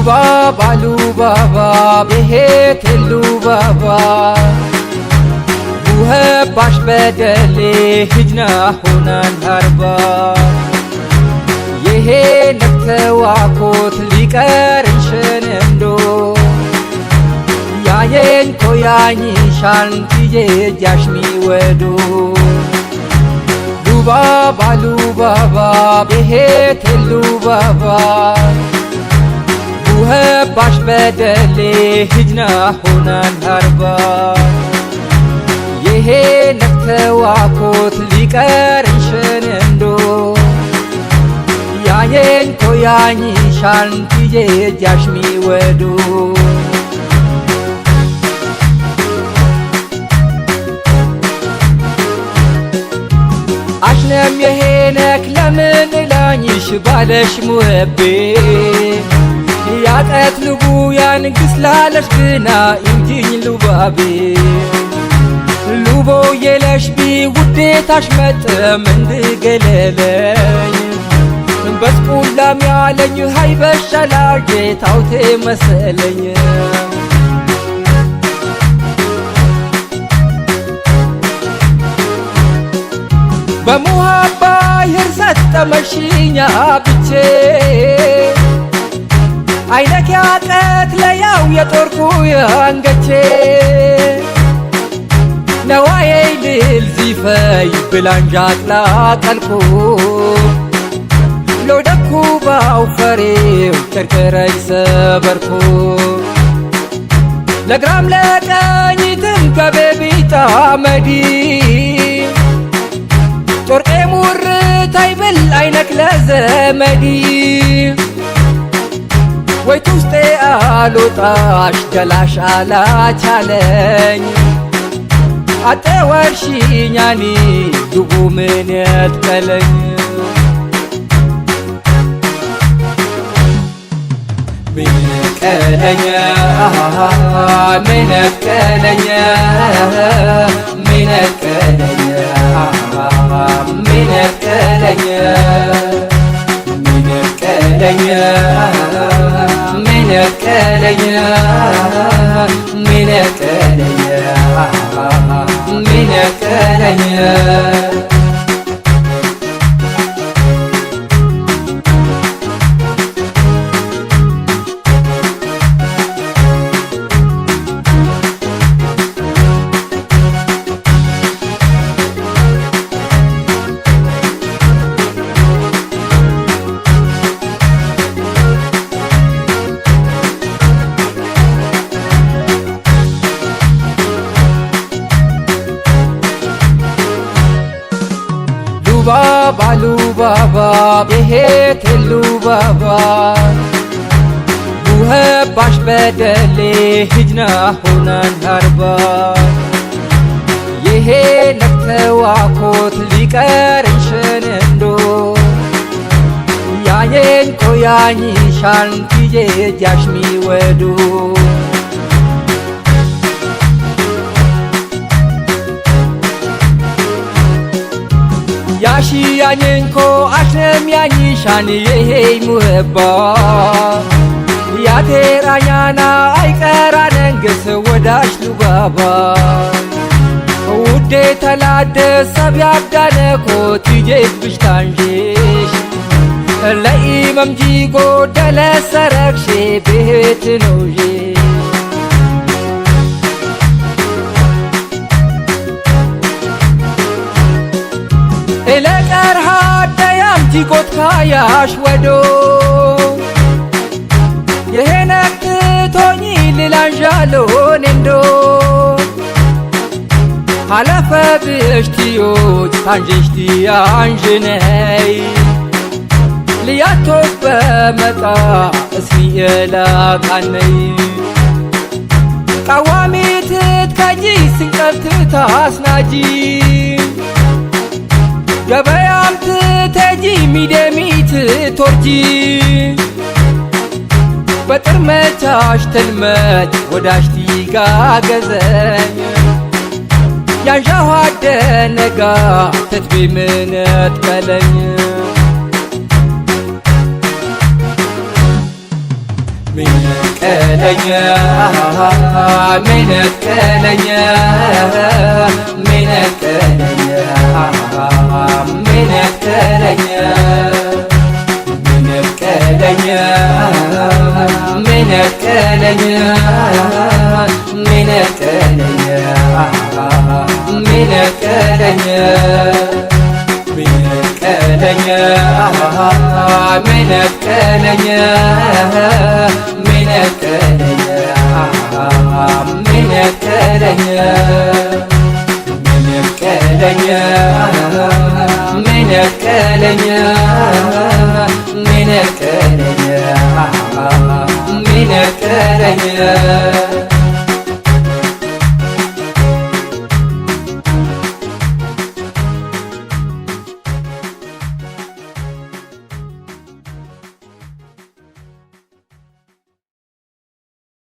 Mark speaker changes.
Speaker 1: Lubaba lubaba behet lubaba Buhebash bedeli hicna hunan harba Yehe nektewakot liqarishn endo Yayen koyani shan tiye jashmi wedu Lubaba lubaba behet lubaba Buhebash bedeli hicna hunan harba Yehe nektewakot liqarishn endo Yayen koyani shan tiye jashmi wedu Ashnem yehenek lemen ilanish balesh muhabbi Yaqet lubuyan gislalesh gina injin lubabi Lubo yelesh bi wudetash metem እንድገለለኝ በስቁላም ያለኝ ሃይበሻላጌ ታውቴ መሰለኝ በሙሃባ ይርሰጠመሽኛ ብቼ አይነክ ያቀት ለያው የጦርኩ አንገቼ ነዋዬ ልል ዚፈይ ብላንጃጥላ ቀልኩ ሎደኩ ባውፈሬው ከርከረይ ሰበርኩ ለግራም ለቀኝ ትንከቤቢታ መዲ ጦርቄ ሙርታይ ብል አይነክ ለዘመዲ ወይት ውስጤ አልወጣሽ ገላሽ አላቻለኝ አጠወርሽኛኒ ዱቡ ምን ያትከለኝ Minetkelenya, minetkelenya, minetkelenya, minetkelenya, minetkelenya, minetkelenya, minetkelenya, minetkelenya. Lubaba lubaba behet lubaba Buhebash bedeli hicna hunan harba Yehe nektewakot liqarishn endo Yayen koyani shan tiye jashmi wedu Yashi yanyenko ashnem yanishan yehey muhabba Yateranyana ayqaranengis wadash lubaba Ude talade sabyabdaneko tijek bishtanjish Laimam jigo dale sarakshe behet noje Tikot kayash wedo Yehenek toni lilanjalo nendo Halafa bishtiyot tanjishti anjnei Liyatok bemeta ismi elaqanei Qawamit tkaji sinqabት ታስናጂ ገበያም ትተጂ ሚደሚት ቶርጂ በጥርመቻሽ ተልመች ወዳሽቲ ጋገዘኝ ያንሻዋደ ነጋ ተትቤ ምነት ቀለኝ ሚነቀለኝ ሚነቀለኝ ሚነቀለኝ ሚነቀለኝ ሚነቀለኝ ሚነቀለኝ ሚነቀለኝ ሚነቀለኝ ሚነቀለኝ ሚነቀለኝ ሚነቀለኝ ሚነቀለኝ ሚነቀለኝ ሚነቀለኝ ሚነቀለኝ ሚነቀለኝ